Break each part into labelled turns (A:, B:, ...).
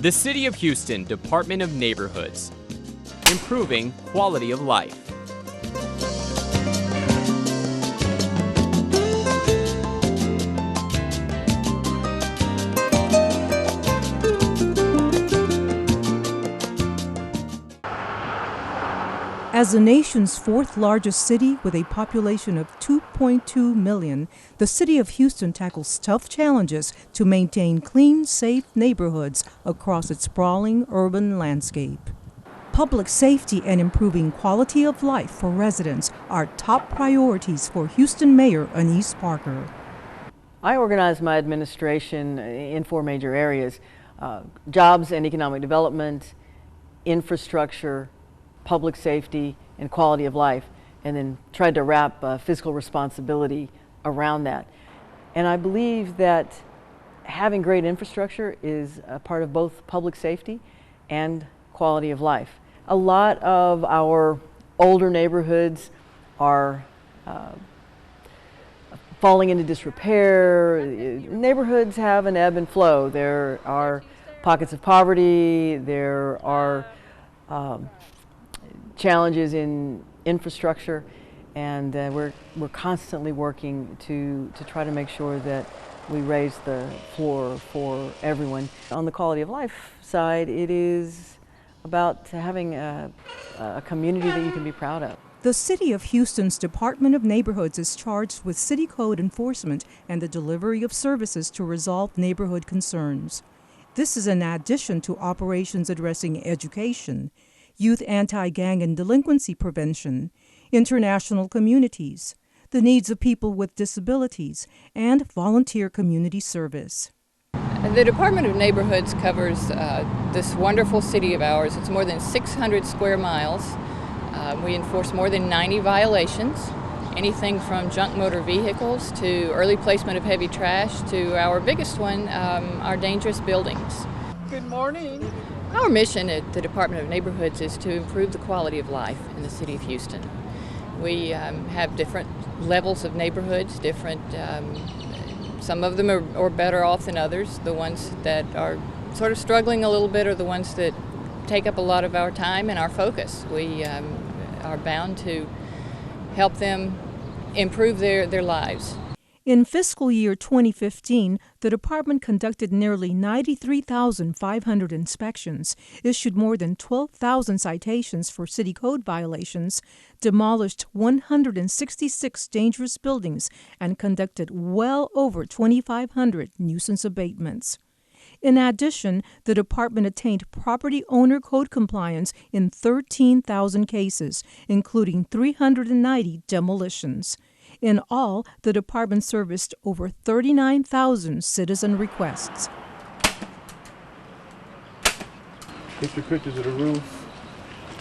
A: The City of Houston Department of Neighborhoods, improving quality of life.
B: As the nation's fourth largest city with a population of 2.2 million, the City of Houston tackles tough challenges to maintain clean, safe neighborhoods across its sprawling urban landscape. Public safety and improving quality of life for residents are top priorities for Houston Mayor Anise Parker.
C: I organize my administration in four major areas: jobs and economic development, infrastructure, public safety, and quality of life, and then tried to wrap fiscal responsibility around that. And I believe that having great infrastructure is a part of both public safety and quality of life. A lot of our older neighborhoods are falling into disrepair. Neighborhoods have an ebb and flow. There are pockets of poverty, there are challenges in infrastructure, and we're constantly working to try to make sure that we raise the floor for everyone. On the quality of life side, it is about having a community that you can be proud of.
B: The City of Houston's Department of Neighborhoods is charged with city code enforcement and the delivery of services to resolve neighborhood concerns. This is in addition to operations addressing education, youth anti-gang and delinquency prevention, international communities, the needs of people with disabilities, and volunteer community service.
D: The Department of Neighborhoods covers this wonderful city of ours. It's more than 600 square miles. We enforce more than 90 violations, anything from junk motor vehicles to early placement of heavy trash to our biggest one, our dangerous buildings.
E: Good morning.
D: Our mission at the Department of Neighborhoods is to improve the quality of life in the City of Houston. We have different levels of neighborhoods, some of them are better off than others. The ones that are sort of struggling a little bit are the ones that take up a lot of our time and our focus. We are bound to help them improve their lives.
B: In fiscal year 2015, the department conducted nearly 93,500 inspections, issued more than 12,000 citations for city code violations, demolished 166 dangerous buildings, and conducted well over 2,500 nuisance abatements. In addition, the department attained property owner code compliance in 13,000 cases, including 390 demolitions. In all, the department serviced over 39,000 citizen requests.
E: Take your pictures of the roof.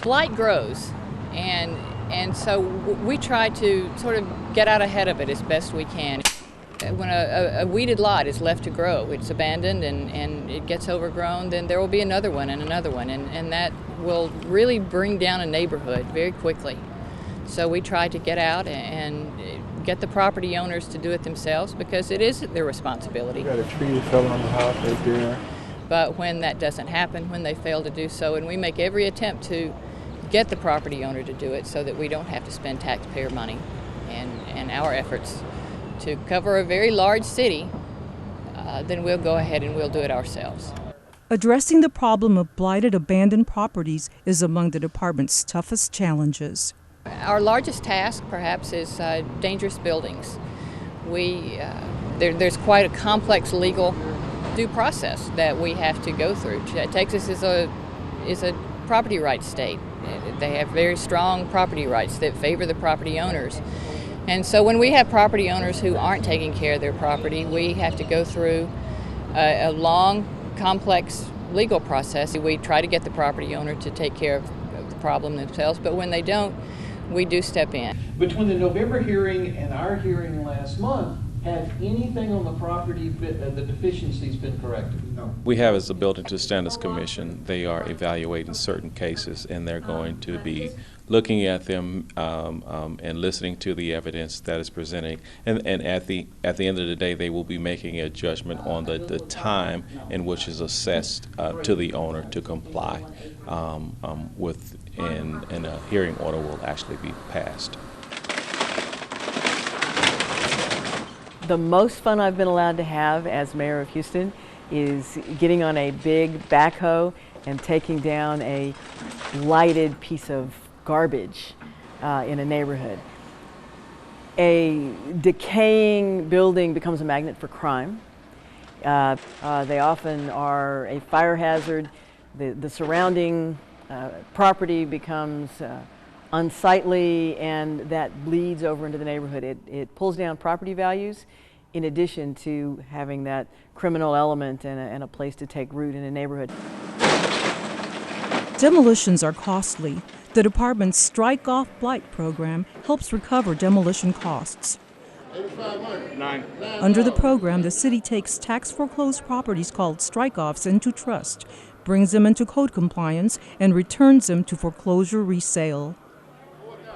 D: Blight grows, and so we try to sort of get out ahead of it as best we can. When a weeded lot is left to grow, it's abandoned and it gets overgrown, then there will be another one and another one, and that will really bring down a neighborhood very quickly. So we try to get out and get the property owners to do it themselves because it is their responsibility.
E: We got a tree that fell on the house right there.
D: But when that doesn't happen, when they fail to do so, and we make every attempt to get the property owner to do it so that we don't have to spend taxpayer money and our efforts to cover a very large city, then we'll go ahead and we'll do it ourselves.
B: Addressing the problem of blighted abandoned properties is among the department's toughest challenges.
D: Our largest task, perhaps, is dangerous buildings. There's quite a complex legal due process that we have to go through. Texas is a property rights state. They have very strong property rights that favor the property owners. And so when we have property owners who aren't taking care of their property, we have to go through a long, complex legal process. We try to get the property owner to take care of the problem themselves, but when they don't, we do step in.
F: Between the November hearing and our hearing last month, has anything on the property, the deficiencies been corrected?
G: We have as a Building to Standards Commission, they are evaluating certain cases, and they're going to be looking at them and listening to the evidence that is presented. And at the end of the day, they will be making a judgment on the time in which is assessed to the owner to comply with, and a hearing order will actually be passed.
C: The most fun I've been allowed to have as mayor of Houston is getting on a big backhoe and taking down a lighted piece of garbage in a neighborhood. A decaying building becomes a magnet for crime. They often are a fire hazard. The surrounding property becomes unsightly, and that bleeds over into the neighborhood. It pulls down property values in addition to having that criminal element and a place to take root in a neighborhood.
B: Demolitions are costly. The department's Strike Off Blight program helps recover demolition costs. Under the program, the city takes tax foreclosed properties called strike-offs into trust, brings them into code compliance, and returns them to foreclosure resale.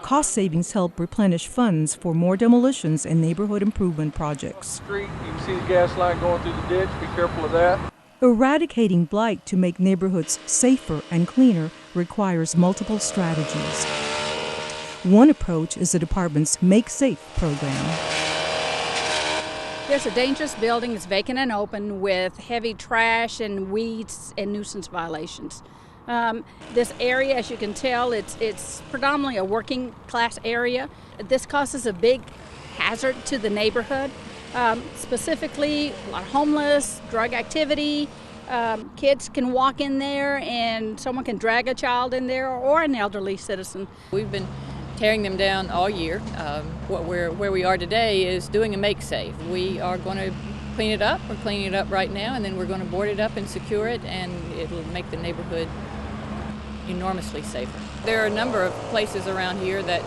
B: Cost savings help replenish funds for more demolitions and neighborhood improvement projects.
E: Street, you can see the gas line going through the ditch. Be careful of that.
B: Eradicating blight to make neighborhoods safer and cleaner requires multiple strategies. One approach is the department's Make Safe program.
H: There's a dangerous building that's vacant and open with heavy trash and weeds and nuisance violations. This area, as you can tell, it's predominantly a working class area. This causes a big hazard to the neighborhood. Specifically, a lot of homeless, drug activity. Kids can walk in there and someone can drag a child in there, or an elderly citizen.
D: We've been tearing them down all year. Where we are today is doing a make safe. We are going to clean it up. We're cleaning it up right now, and then we're going to board it up and secure it, and it'll make the neighborhood enormously safer. There are a number of places around here that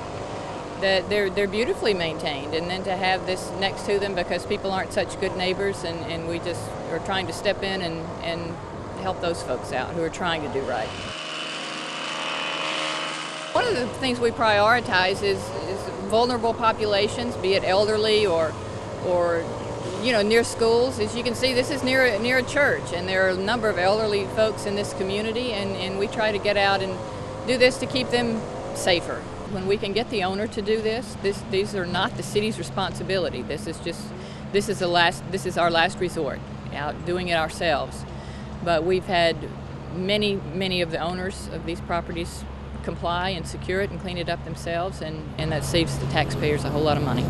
D: they're beautifully maintained, and then to have this next to them because people aren't such good neighbors, and we just are trying to step in and help those folks out who are trying to do right. One of the things we prioritize is vulnerable populations, be it elderly or near schools. As you can see, this is near a church, and there are a number of elderly folks in this community, and we try to get out and do this to keep them safer. When we can get the owner to do these are not the city's responsibility. This is our last resort, out doing it ourselves. But we've had many of the owners of these properties comply and secure it and clean it up themselves, and that saves the taxpayers a whole lot of money.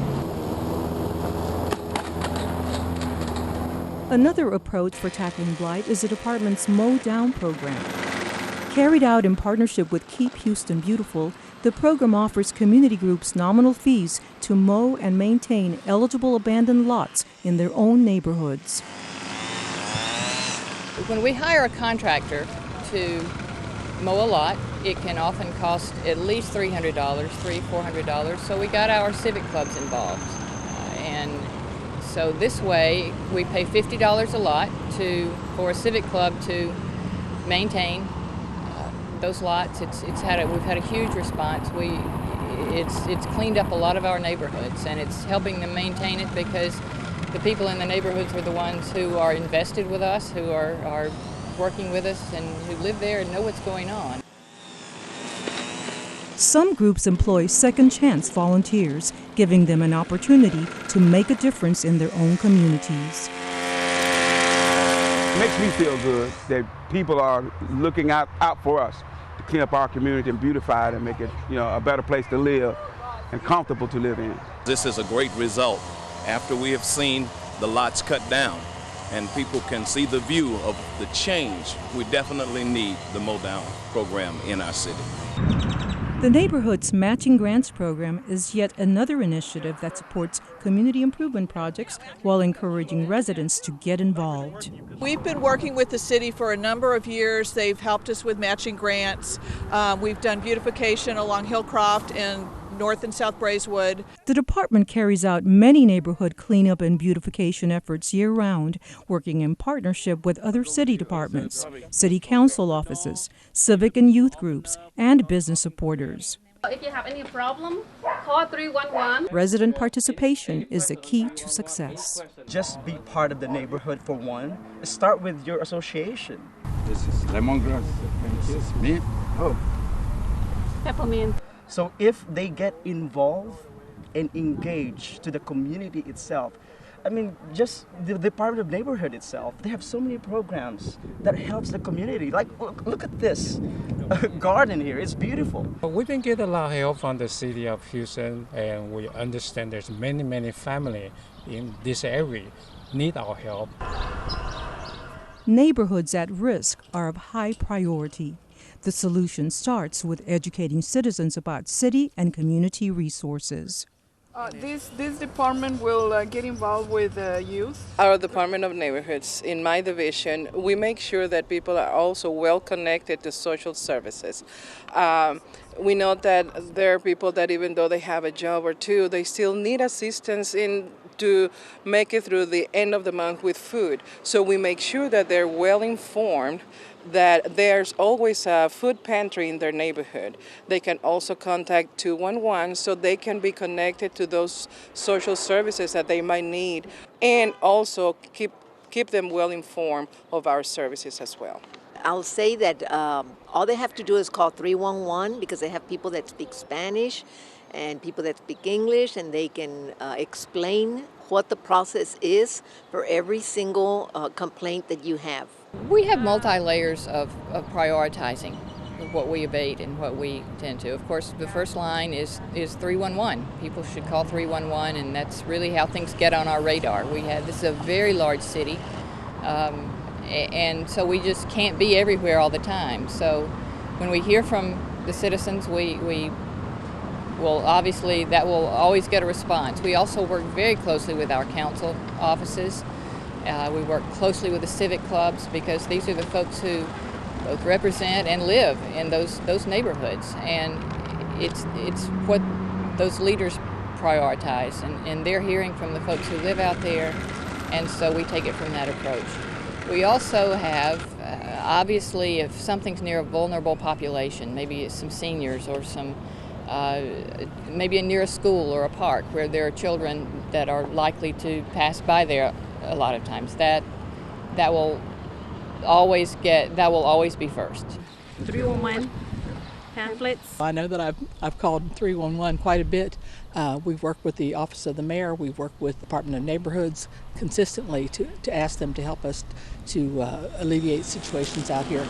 B: Another approach for tackling blight is the department's Mow Down program. Carried out in partnership with Keep Houston Beautiful, the program offers community groups nominal fees to mow and maintain eligible abandoned lots in their own neighborhoods.
D: When we hire a contractor to mow a lot, it can often cost at least $300, $400. So we got our civic clubs involved. And so this way we pay $50 a lot for a civic club to maintain those lots. We've had a huge response. It's cleaned up a lot of our neighborhoods, and it's helping them maintain it because the people in the neighborhoods are the ones who are invested with us, who are working with us, and who live there and know what's going on.
B: Some groups employ second chance volunteers, giving them an opportunity to make a difference in their own communities.
I: It makes me feel good that people are looking out for us to clean up our community and beautify it and make it, a better place to live and comfortable to live in.
J: This is a great result after we have seen the lots cut down and people can see the view of the change. We definitely need the Mow Down program in our city.
B: The Neighborhood's Matching Grants program is yet another initiative that supports community improvement projects while encouraging residents to get involved.
K: We've been working with the city for a number of years. They've helped us with matching grants. We've done beautification along Hillcroft and North and South Braeswood.
B: The department carries out many neighborhood cleanup and beautification efforts year-round, working in partnership with other city departments, city council offices, civic and youth groups, and business supporters.
L: If you have any problem, call 311.
B: Resident participation is the key to success.
M: Just be part of the neighborhood for one. Start with your association.
I: This is lemongrass. This is mint. Oh.
L: Peppermint.
M: So if they get involved and engage to the community itself, I mean, just the Department of Neighborhood itself, they have so many programs that helps the community. Like, look at this garden here. It's beautiful.
N: We've been getting a lot of help from the city of Houston, and we understand there's many families in this area need our help.
B: Neighborhoods at risk are of high priority. The solution starts with educating citizens about city and community resources.
O: This department will get involved with youth.
P: Our Department of Neighborhoods, in my division, we make sure that people are also well connected to social services. We know that there are people that even though they have a job or two, they still need assistance to make it through the end of the month with food. So we make sure that they're well informed, that there's always a food pantry in their neighborhood. They can also contact 211 so they can be connected to those social services that they might need, and also keep them well informed of our services as well.
Q: I'll say that all they have to do is call 311 because they have people that speak Spanish and people that speak English, and they can explain what the process is for every single complaint that you have.
D: We have multi-layers of prioritizing what we abate and what we tend to. Of course, the first line is 311. People should call 311, and that's really how things get on our radar. This is a very large city, and so we just can't be everywhere all the time. So when we hear from the citizens, we will obviously, that will always get a response. We also work very closely with our council offices. We work closely with the civic clubs because these are the folks who both represent and live in those neighborhoods, and it's what those leaders prioritize, and they're hearing from the folks who live out there, and so we take it from that approach. We also have, obviously, if something's near a vulnerable population, maybe it's some seniors or some maybe near a school or a park where there are children that are likely to pass by there a lot of times, that will always be first.
L: 311 pamphlets.
R: I know that I've called 311 quite a bit. We've worked with the Office of the Mayor. We've worked with the Department of Neighborhoods consistently to ask them to help us to alleviate situations out here.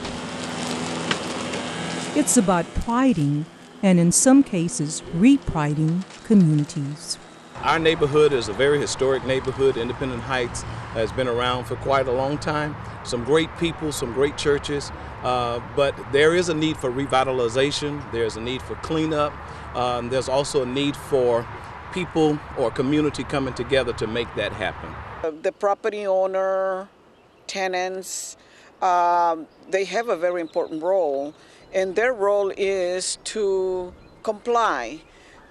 B: It's about priding, and in some cases, repriding communities.
J: Our neighborhood is a very historic neighborhood. Independent Heights has been around for quite a long time. Some great people, some great churches, but there is a need for revitalization. There's a need for cleanup. There's also a need for people or community coming together to make that happen.
O: The property owner, tenants, they have a very important role, and their role is to comply,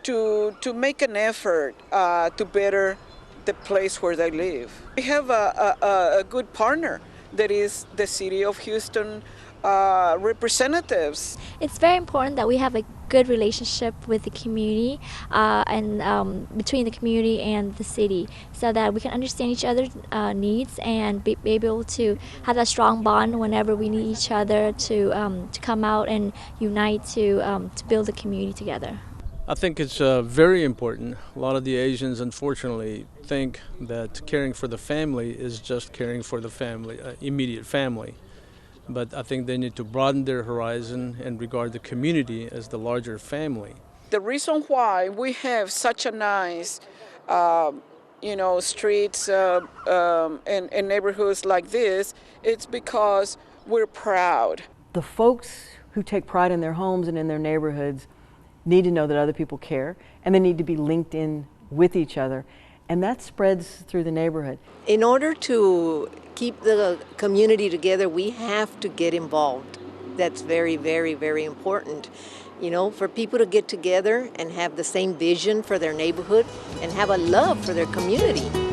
O: to make an effort to better the place where they live. We have a good partner that is the City of Houston representatives.
S: It's very important that we have a good relationship with the community and between the community and the city, so that we can understand each other's needs and be able to have that strong bond whenever we need each other to come out and unite to build the community together.
T: I think it's very important. A lot of the Asians, unfortunately, think that caring for the family is just caring for the family, immediate family. But I think they need to broaden their horizon and regard the community as the larger family.
O: The reason why we have such a nice, streets and neighborhoods like this, it's because we're proud.
C: The folks who take pride in their homes and in their neighborhoods need to know that other people care, and they need to be linked in with each other, and that spreads through the neighborhood.
Q: In order to keep the community together, we have to get involved. That's very, very, very important. You know, for people to get together and have the same vision for their neighborhood and have a love for their community.